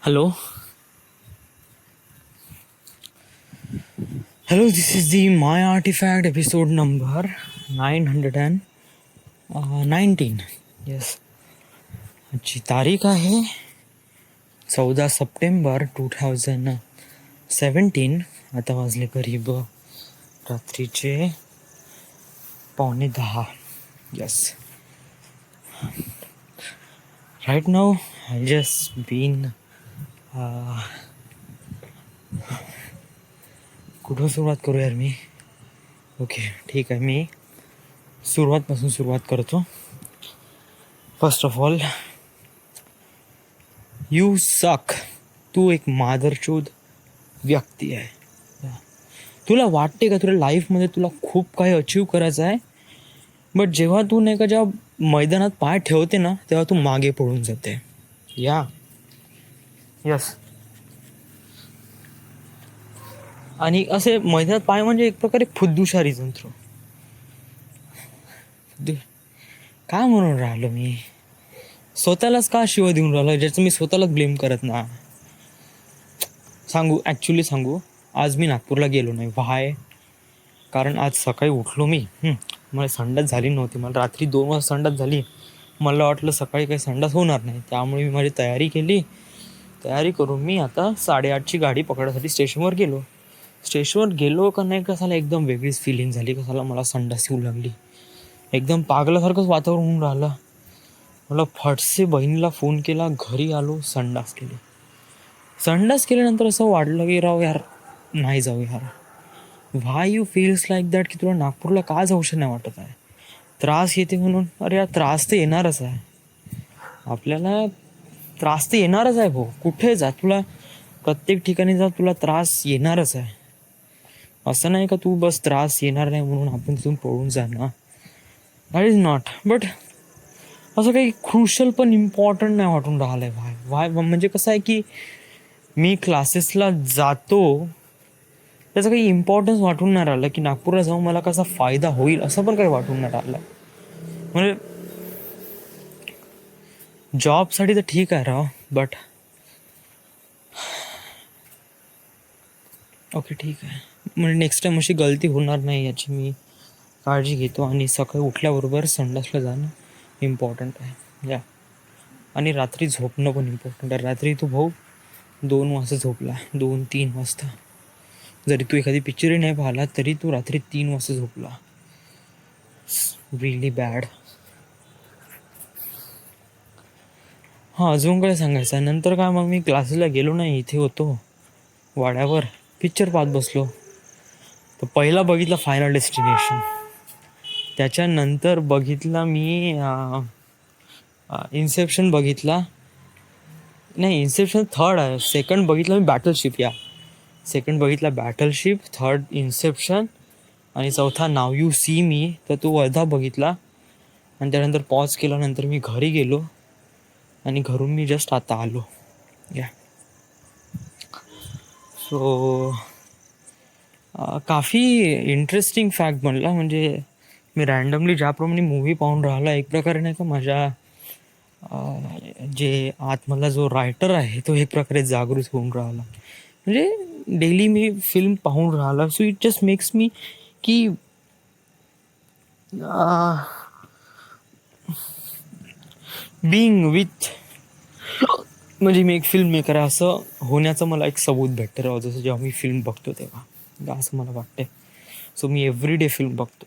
Hello. Hello, this is the My Artifact episode number 919. Yes. आजची तारीख आहे 14 September 2017. आता वाजले करीब रात्रीचे 9:45. Yes. Right now, I just been कुठं सुरुवात करू यार मी. ओके, ठीक आहे, मी सुरुवातपासून सुरुवात करतो. फर्स्ट ऑफ ऑल, यू सक. तू एक मादरचोद व्यक्ती आहे. तुला वाटते का तुला लाईफमध्ये तुला खूप काही अचीव करायचं आहे, बट जेव्हा तू नाही का जेव्हा मैदानात पाय ठेवते ना तेव्हा तू मागे पडून जाते. यस. आणि असे मैदानात पाय म्हणजे एक प्रकारे फुद्दुशारी तंत्र. काय म्हणून राहिलो मी, स्वतःलाच का शिवाय देऊन राहिलो ज्याचं मी स्वतःलाच ब्लेम करत ना. ॲक्च्युली सांगू, आज मी नागपूरला गेलो नाही. व्हाय? कारण आज सकाळी उठलो मी, मला संडास झाली नव्हती. मला रात्री 2 वाजता संडास झाली. मला वाटलं सकाळी काही संडास होणार नाही, त्यामुळे मी माझी तयारी केली. तयारी करून मी आता 8:30ची गाडी पकडायसाठी स्टेशनवर गेलो. स्टेशनवर गेलो का नाही, कसाला एकदम वेगळीच फिलिंग झाली. कसाला मला संडास येऊ लागली. एकदम पागलासारखंच वातावरण होऊन राहिलं. मला फटसे बहिणीला फोन केला, घरी आलो, संडास केल्यानंतर असं वाटलं की राव यार नाही जाऊ यार. व्हाय यू फील्स लाईक दॅट, की तुला नागपूरला का जाऊशी नाही वाटत आहे. त्रास येते म्हणून. अरे यार, त्रास तर येणारच आहे आपल्याला. त्रास तर येणारच आहे भाऊ. कुठे जा, तुला प्रत्येक ठिकाणी जा, तुला त्रास येणारच आहे. असं नाही का तू बस त्रास येणार नाही म्हणून आपण तिथून पळून जा ना. That is not. बट असं काही क्रुशल पण इम्पॉर्टंट नाही वाटून राहिलं आहे. व्हाय म्हणजे कसं आहे की मी क्लासेसला जातो, त्याचं काही इम्पॉर्टन्स वाटून नाही राहिलं. की नागपूरला जाऊन मला कसा फायदा होईल असं पण काही वाटून नाही राहिलं. म्हणजे जॉबसाठी तर ठीक आहे राव, बट ओके ठीक आहे. म्हणजे नेक्स्ट टाईम अशी गलती होणार नाही याची मी काळजी घेतो. आणि सकाळी उठल्याबरोबर संडासला जाणं इम्पॉर्टंट आहे. आणि रात्री झोपणं पण इम्पॉर्टंट आहे. रात्री तू भाऊ 2 वाजता झोपला, 2-3 वाजता, जरी तू एखादी पिक्चरही नाही पाहिला तरी तू रात्री 3 वाजता झोपला, रिअली बॅड. अजून काय सांगायचं. नंतर काय मग मी क्लासेसला गेलो नाही, इथे होतो वाड्यावर, पिक्चर पाहत बसलो. तर पहिला बघितला फायनल डेस्टिनेशन. त्याच्यानंतर बघितला मी इन्सेप्शन बघितला. नाही, इन्सेप्शन थर्ड आहे. सेकंड बघितला मी बॅटलशिप. सेकंड बघितला बॅटलशिप, थर्ड इन्सेप्शन, आणि चौथा नाव यू सी मी. तर तो अर्धा बघितला आणि त्यानंतर पॉज केला. नंतर मी घरी गेलो आणि घरून मी जस्ट आता आलो. सो काफी इंटरेस्टिंग फॅक्ट बनला. म्हणजे मी रँडमली ज्याप्रमाणे मूव्ही पाहून राहिला, एक प्रकारे नाही का माझ्या जे आतमधला जो रायटर आहे तो एक प्रकारे जागृत होऊन राहिला. म्हणजे डेली मी फिल्म पाहून राहिला. So it just makes me की बिईंग विथ, म्हणजे मी एक फिल्म मेकर आहे असं होण्याचं मला एक सबूत भेटतं राव. जसं जेव्हा मी फिल्म बघतो तेव्हा असं मला वाटतंय. सो मी एव्हरीडे फिल्म बघतो.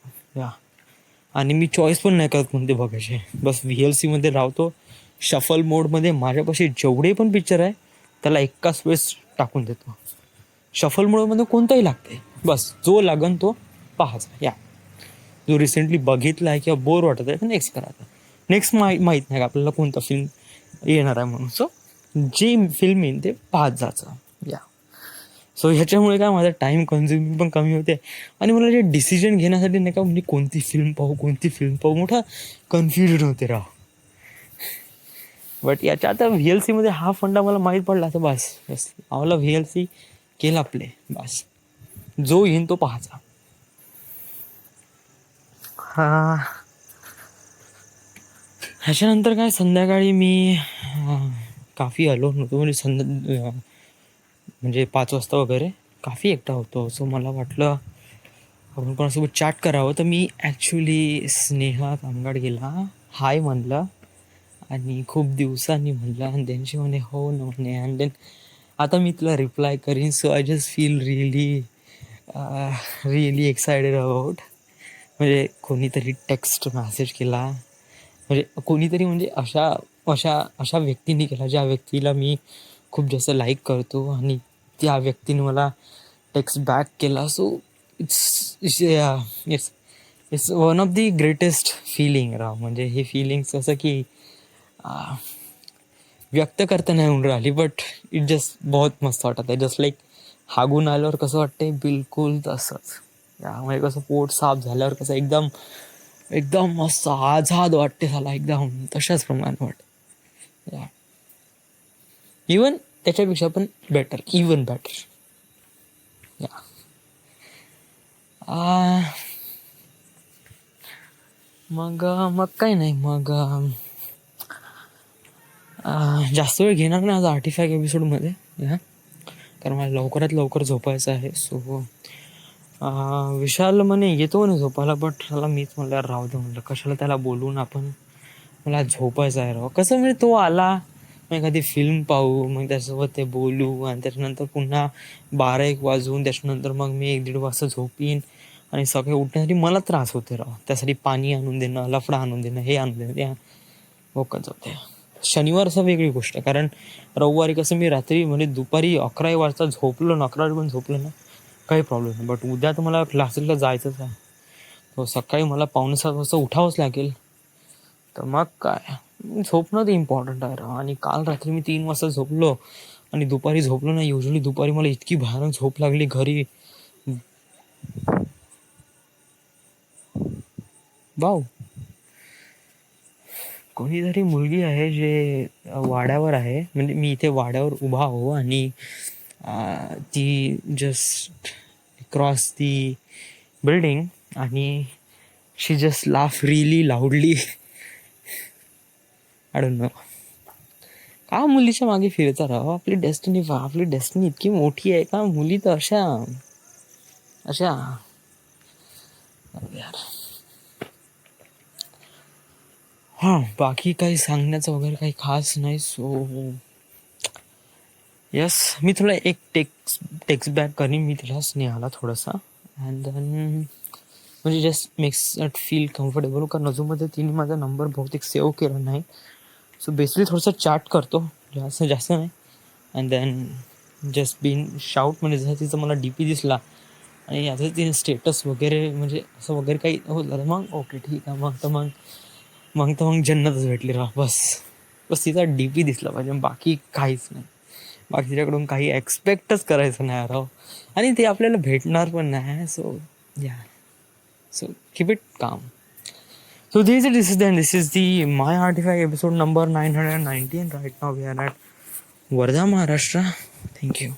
आणि मी चॉईस पण नाही करत कोणते बघायचे. बस VLCमध्ये राहतो, शफल मोडमध्ये. माझ्यापाशी जेवढे पण पिक्चर आहे त्याला एकाच वेळेस टाकून देतो. शफल मोडमध्ये कोणताही लागते, बस जो लागन तो पाहायचा. जो रिसेंटली बघितला आहे किंवा बोर वाटत आहे तर नेक्स्ट करायचा. नेक्स्ट माहीत नाही का आपल्याला कोणता फिल्म येणार आहे म्हणून. सो जे फिल्म येईन ते पाहत जायचं. सो ह्याच्यामुळे काय माझा टाईम कन्झ्युमिंग पण कमी होते. आणि मला जे डिसिजन घेण्यासाठी नाही का, म्हणजे कोणती फिल्म पाहू मोठा कन्फ्युजन होते राव. बट याच्या आता VLCमध्ये हा फंडा मला माहीत पडला तर बस आम्हाला VLC केला प्ले. बस जो येईन तो पाहायचा. ह्याच्यानंतर काय संध्याकाळी मी काफी अलोन होतो, म्हणजे म्हणजे 5 वाजता वगैरे काफी एकटा होतो. सो मला वाटलं आपण कोणासोबत चॅट करावं, तर मी ॲक्च्युली स्नेहा कामगाडगीला हाय म्हणलं आणि खूप दिवसांनी म्हणलं आणि त्यांची म्हणे हो न म्हणे. अँड देन आता मी तुला रिप्लाय करीन. So I just feel really excited about, म्हणजे कोणीतरी टेक्स्ट मेसेज केला, म्हणजे कोणीतरी, म्हणजे अशा अशा अशा व्यक्तीने केला ज्या व्यक्तीला मी खूप जास्त लाईक करतो आणि त्या व्यक्तीने मला टेक्स्ट बॅक केला. So it's it's it's one of the greatest feeling राव. म्हणजे हे फिलिंग्स असं की व्यक्त करता नाही येऊन राहिली, बट इट जस्ट बहुत मस्त वाटत आहे. जस्ट लाईक हागून आल्यावर कसं वाटतंय बिलकुल तसंच. यामुळे कसं पोट साफ झाल्यावर कसं एकदम एकदम मस्त आझाद वाटते झाला एकदम, तशाच प्रमाणे वाटत. इवन त्याच्यापेक्षा पण बेटर, इवन बेटर. या मग मग काही नाही, मग जास्त वेळ घेणार नाही आज 35 एपिसोडमध्ये. या कारण मला लवकरात लवकर झोपायचं आहे. सो विशाल म्हणे येतो म्हणे झोपायला, बट त्याला मीच म्हणलं राहू दे, म्हणलं कशाला त्याला बोलून आपण, मला झोपायचं आहे राव. कसं म्हणजे तो आला मग एखादी फिल्म पाहू, मग त्याच्यासोबत ते बोलू आणि त्याच्यानंतर पुन्हा 12-1 वाजून त्याच्यानंतर मग मी 1-1.5 वाजता झोपीन आणि सकाळी उठण्यासाठी मला त्रास होते राव. त्यासाठी पाणी आणून देणं, लफडा आणून देणं, हे आणून देणं, ते होकच होते. शनिवार असं वेगळी गोष्ट आहे, कारण रविवारी कसं मी रात्री म्हणजे दुपारी 11 वाजता झोपलो ना, 11 पण झोपलो ना, काही प्रॉब्लेम नाही. बट उद्या तर मला क्लासेसला जायचंच आहे, तो सकाळी मला 6:45 वाजता उठावंच लागेल. तर मग काय, झोपणं तर इम्पॉर्टंट आहे राव. आणि काल रात्री मी 3 वाजता झोपलो आणि दुपारी झोपलो ना. युजली दुपारी मला इतकी भयानक झोप लागली घरी. भाऊ कोणीतरी मुलगी आहे जे वाड्यावर आहे, म्हणजे मी इथे वाड्यावर उभा हो आणि ती जस्ट क्रॉस दी बिल्डिंग आणि she just laugh really loudly. I don't know का मुलीच्या मागे फिरता राव. आपली डेस्टिनी इतकी मोठी आहे का, मुली तर अशा अशा यार. हां, बाकी काही सांगण्याचं वगैरे काही खास नाही. सो यस, मी तुला एक टेक्स्ट बॅक करीन मी तिला, स्नेहाला थोडासा. अँड देन म्हणजे just makes that feel comfortable, कारण अजूनमध्ये तिने माझा नंबर बहुतेक सेव्ह केला नाही. सो बेसिकली थोडंसं चॅट करतो, जास्त नाही. And then just been shout, म्हणजे जसं तिचं मला DP दिसला आणि याचं तिने स्टेटस वगैरे म्हणजे असं वगैरे काही होतं, मग ओके ठीक आहे. मग जन्नतच भेटली राह. बस तिचा DP दिसला पाहिजे, बाकी काहीच नाही. बाकी तिच्याकडून काही एक्सपेक्टच करायचं नाही राव, आणि ते आपल्याला भेटणार पण नाही. सो या, सो कीप इट काम. So this is the My Artifact episode number 919. Right now we are at Wardha, Maharashtra. Thank you.